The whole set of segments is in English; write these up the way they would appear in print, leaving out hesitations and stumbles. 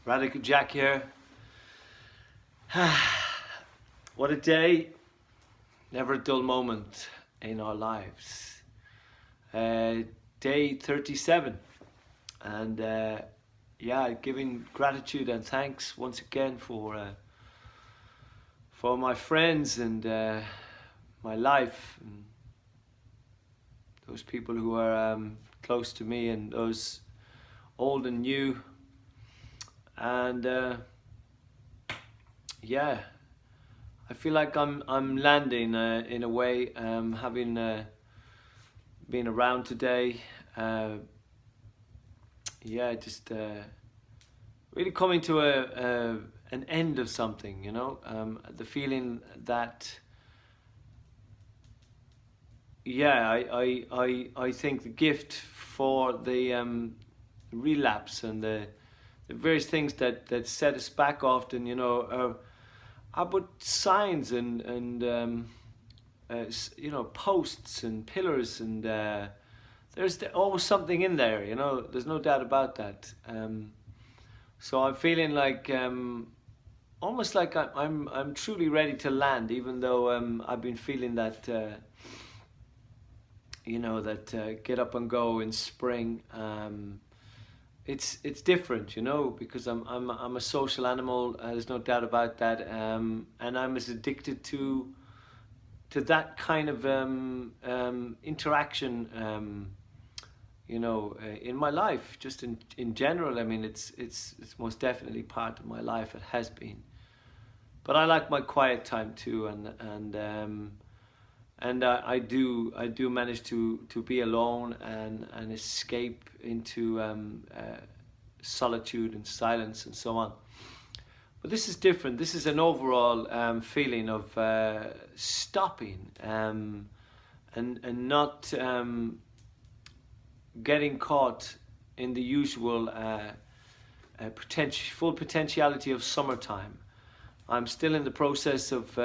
Radical Jack here. What a day. Never a dull moment in our lives. Day 37. And giving gratitude and thanks once again for my friends and my life. And those people who are close to me and those old and new. And I feel like I'm landing in a way, having been around today. Just really coming to an end of something, you know. The feeling that I think the gift for the relapse and the various things that set us back often, you know, are but signs and posts and pillars, and there's always something in there, you know. There's no doubt about that. So I'm feeling like almost like I'm truly ready to land, even though I've been feeling that get up and go in spring. It's different, you know, because I'm a social animal. There's no doubt about that, and I'm as addicted to that kind of interaction, in my life, just in general. I mean, it's most definitely part of my life. It has been, but I like my quiet time too, and I do manage to be alone and escape into solitude and silence and so on. But this is different. This is an overall feeling of stopping and not getting caught in the usual full potentiality of summertime. I'm still in the process of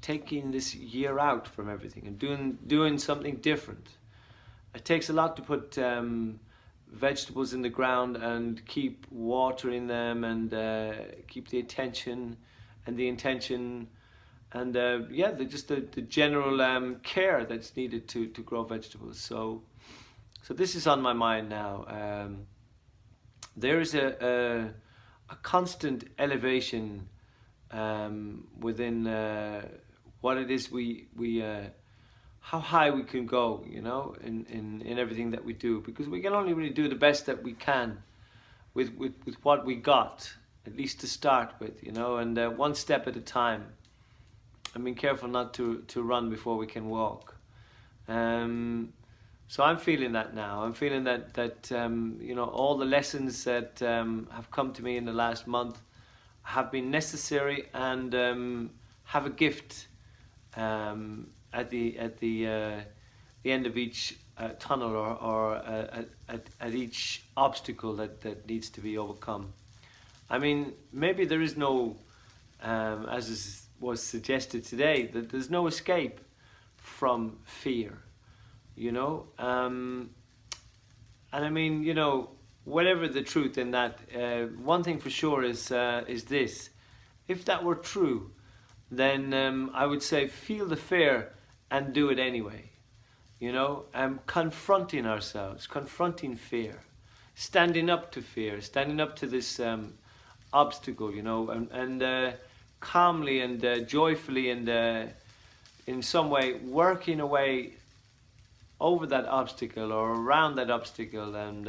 taking this year out from everything and doing something different. It takes a lot to put vegetables in the ground and keep watering them and keep the attention and the intention and the general care that's needed to grow vegetables. So this is on my mind now. There is a constant elevation within what it is we how high we can go, you know, in everything that we do, because we can only really do the best that we can with what we got, at least to start with, you know, and one step at a time. I mean, careful not to run before we can walk. So I'm feeling that now. I'm feeling that all the lessons that have come to me in the last month have been necessary and have a gift at the end of each tunnel or at each obstacle that needs to be overcome. I mean, maybe there is no, was suggested today, that there's no escape from fear, you know. And I mean, you know, whatever the truth in that, one thing for sure is this: if that were true, then I would say feel the fear and do it anyway. You know, confronting ourselves, confronting fear, standing up to fear, standing up to this obstacle, you know, and calmly and joyfully and in some way working away over that obstacle or around that obstacle, and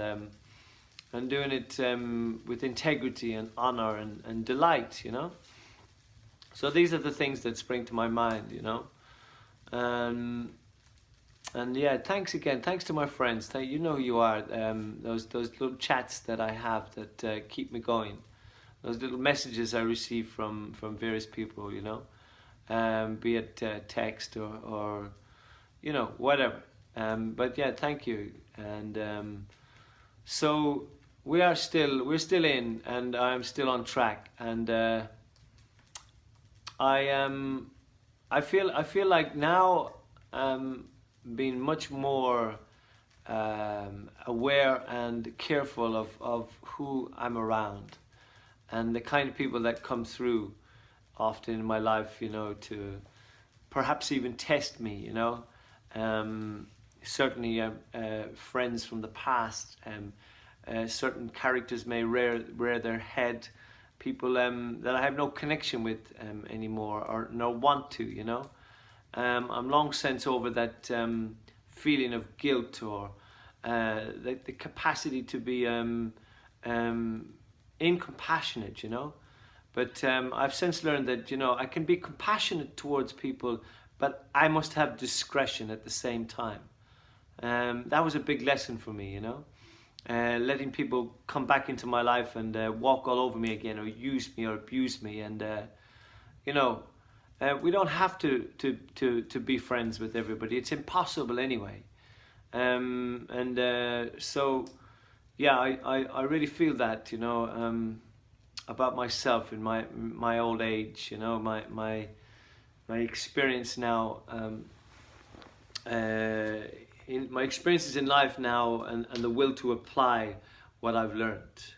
doing it with integrity and honor and delight, you know. So these are the things that spring to my mind, you know. And yeah, thanks again. Thanks to my friends. You know who you are. Those little chats that I have that keep me going. Those little messages I receive from various people, you know, be it text or you know, whatever. But yeah, thank you. And so we're still in, and I'm still on track. And I feel like now being much more aware and careful of who I'm around. and the kind of people that come through often in my life, you know, to perhaps even test me, you know. Certainly friends from the past, certain characters may rear their head, people that I have no connection with anymore, or no want to, you know. I'm long since over that feeling of guilt, or the capacity to be incompassionate, you know. But I've since learned that, you know, I can be compassionate towards people, but I must have discretion at the same time. That was a big lesson for me, you know. Letting people come back into my life and walk all over me again, or use me or abuse me, and you know, we don't have to be friends with everybody. It's impossible anyway. So yeah, I really feel that, you know, about myself in my old age, you know, my experience now, in my experiences in life now, and the will to apply what I've learned.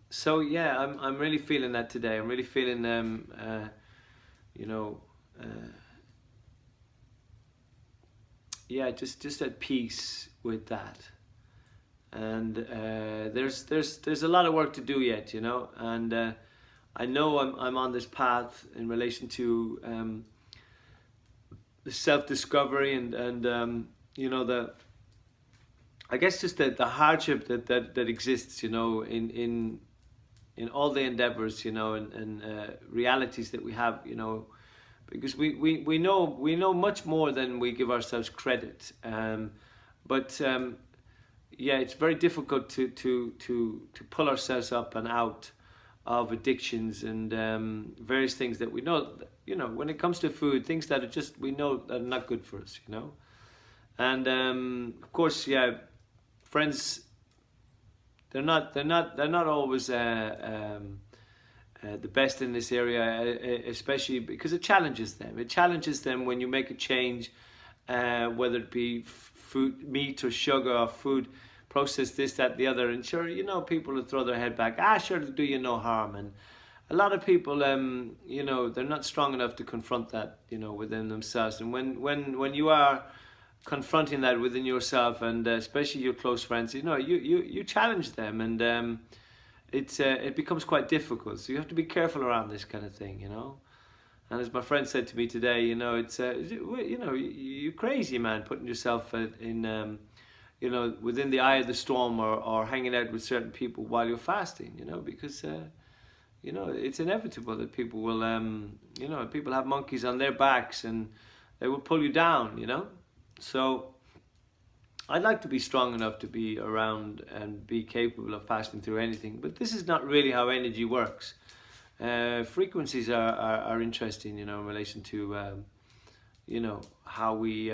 So yeah, I'm really feeling that today. I'm really feeling you know, yeah, just at peace with that. And there's a lot of work to do yet, you know, and I know I'm on this path in relation to the self-discovery, and you know, I guess just the hardship that exists, you know, in all the endeavors, you know, and realities that we have, you know, because we know much more than we give ourselves credit, but yeah, it's very difficult to pull ourselves up and out of addictions and various things that we know, you know, when it comes to food, things that are just, we know that are not good for us, you know. And of course, yeah, friends, they're not always the best in this area, especially because it challenges them. It challenges them when you make a change, whether it be food, meat or sugar or food, process this, that, the other. And sure, you know, people will throw their head back. Sure, it'll do you no harm. And a lot of people, you know, they're not strong enough to confront that, you know, within themselves. And when you are confronting that within yourself, and especially your close friends, you know, you challenge them, and it becomes quite difficult. So you have to be careful around this kind of thing, you know. And as my friend said to me today, you know, it's you know, you're crazy, man, putting yourself in you know, within the eye of the storm, or hanging out with certain people while you're fasting, you know, because you know, it's inevitable that people will you know, people have monkeys on their backs and they will pull you down, you know. So I'd like to be strong enough to be around and be capable of passing through anything, but this is not really how energy works. Frequencies are interesting, you know, in relation to you know, how we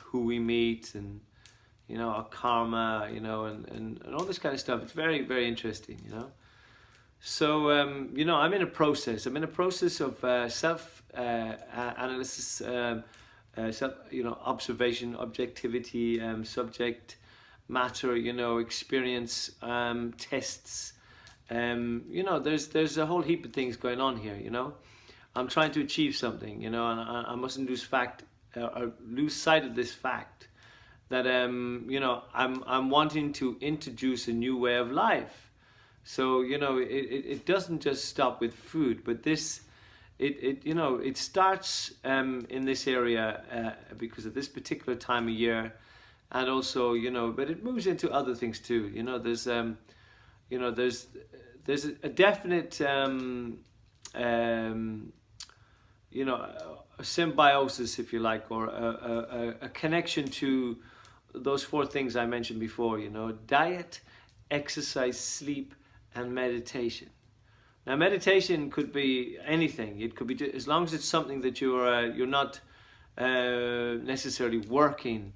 who we meet, and you know, our karma, you know, and all this kind of stuff. It's very, very interesting, you know. So you know, I'm in a process of self analysis, self, you know, observation, objectivity, subject matter, you know, experience, tests. You know, there's a whole heap of things going on here, you know. I'm trying to achieve something, you know, and I mustn't lose lose sight of this fact that you know, I'm wanting to introduce a new way of life. So you know, it doesn't just stop with food, but this you know, it starts in this area because of this particular time of year, and also, you know, but it moves into other things too. You know, there's you know, there's a definite you know, a symbiosis, if you like, or a connection to those four things I mentioned before, you know: diet, exercise, sleep, and meditation. Now, meditation could be anything. It could be, as long as it's something that you're not necessarily working,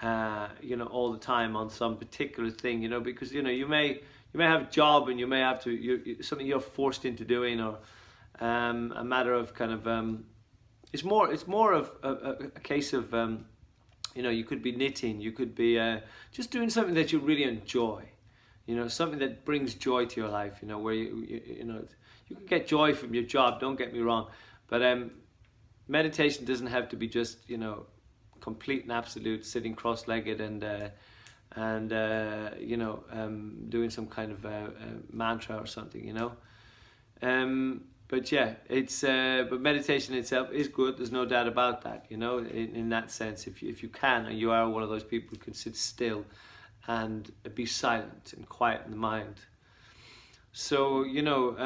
you know, all the time on some particular thing, you know, because, you know, you may have a job, and you may have to, something you're forced into doing, or a matter of kind of it's more of a case of you know, you could be knitting, you could be just doing something that you really enjoy, You know, something that brings joy to your life. You know, where you know, you can get joy from your job. Don't get me wrong, but meditation doesn't have to be just, you know, complete and absolute sitting cross-legged and you know, doing some kind of mantra or something, you know. But yeah, it's but meditation itself is good. There's no doubt about that. You know, in that sense, if you can, and you are one of those people who can sit still and be silent and quiet in the mind. So, you know,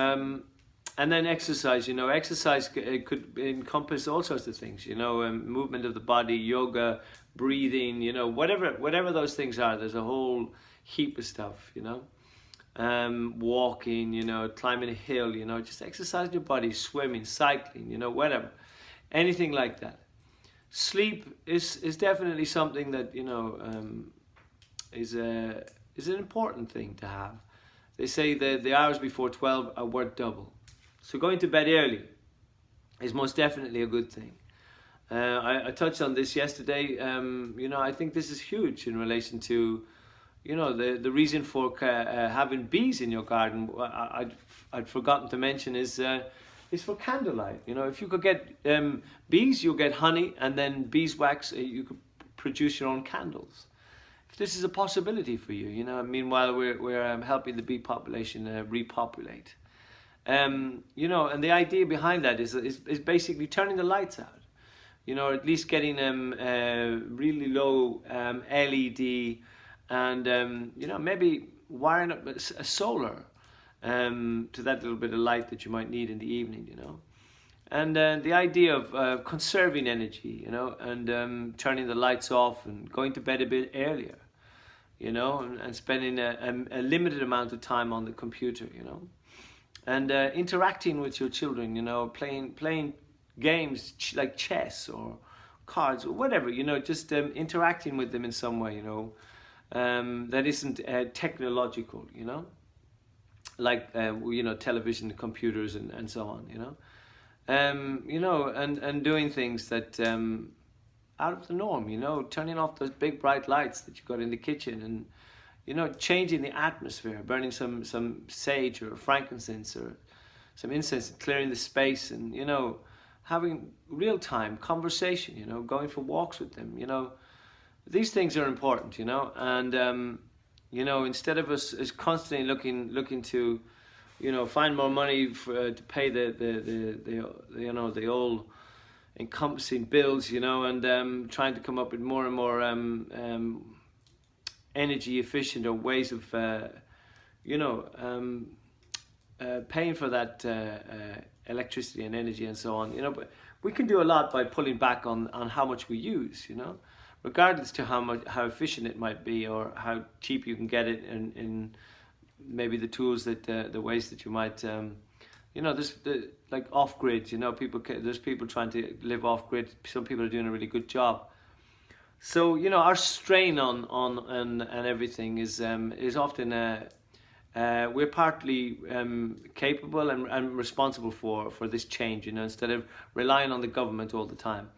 and then exercise. You know, exercise could encompass all sorts of things. You know, movement of the body, yoga, breathing. You know, whatever those things are. There's a whole heap of stuff. You know. Walking, you know, climbing a hill, you know, just exercising your body, swimming, cycling, you know, whatever, anything like that. Sleep is definitely something that, you know, is an important thing to have. They say that the hours before 12 are worth double. So going to bed early is most definitely a good thing. I touched on this yesterday. You know, I think this is huge in relation to, you know, the reason for having bees in your garden. I'd forgotten to mention is for candlelight. You know, if you could get bees, you'll get honey, and then beeswax. You could produce your own candles. If this is a possibility for you, you know. Meanwhile, we're helping the bee population repopulate. You know, and the idea behind that is basically turning the lights out. You know, or at least getting really low LED. And you know, maybe wiring up a solar to that little bit of light that you might need in the evening, you know. And the idea of conserving energy, you know, and turning the lights off and going to bed a bit earlier, you know, and spending a limited amount of time on the computer, you know, and interacting with your children, you know, playing games like chess or cards or whatever, you know, just interacting with them in some way, you know. That isn't technological, you know, like you know, television, computers, and so on, you know, you know, and doing things that out of the norm, you know, turning off those big bright lights that you got in the kitchen, and you know, changing the atmosphere, burning some sage or frankincense or some incense, clearing the space, and you know, having real time conversation, you know, going for walks with them, you know. These things are important, you know, and you know, instead of us constantly looking to, you know, find more money to pay the you know, the old encompassing bills, you know, and trying to come up with more and more energy efficient or ways of you know, paying for that electricity and energy and so on, you know. But we can do a lot by pulling back on how much we use, you know, regardless to how efficient it might be or how cheap you can get it in maybe the tools that the ways that you might you know, there's like off grid, you know, there's people trying to live off grid. Some people are doing a really good job. So you know, our strain on and everything is often we're partly capable and responsible for this change, you know, instead of relying on the government all the time,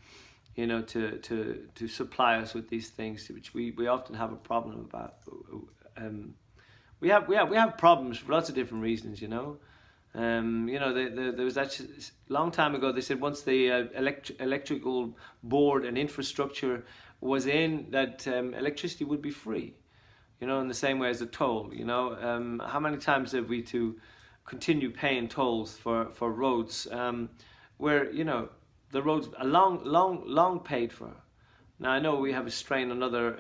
you know, to supply us with these things, which we often have a problem about. We have problems for lots of different reasons, you know. You know, there was that long time ago. They said once the electrical board and infrastructure was in, that electricity would be free. You know, in the same way as a toll. You know, how many times have we to continue paying tolls for roads, where, you know, the roads are long paid for. Now I know we have a strain on other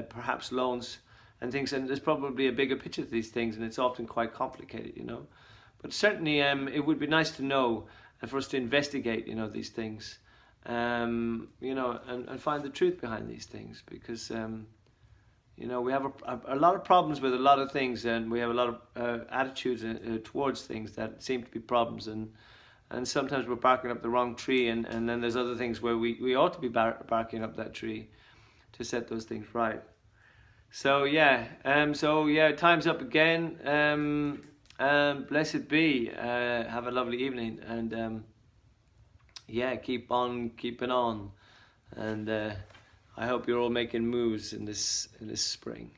perhaps loans and things, and there's probably a bigger picture to these things, and it's often quite complicated, you know. But certainly it would be nice to know and for us to investigate, you know, these things, you know, and find the truth behind these things, because you know, we have a lot of problems with a lot of things, and we have a lot of attitudes towards things that seem to be problems, and sometimes we're barking up the wrong tree, and then there's other things where we ought to be barking up that tree to set those things right. So yeah, time's up again. Blessed be. Have a lovely evening, and yeah, keep on keeping on, and I hope you're all making moves in this spring.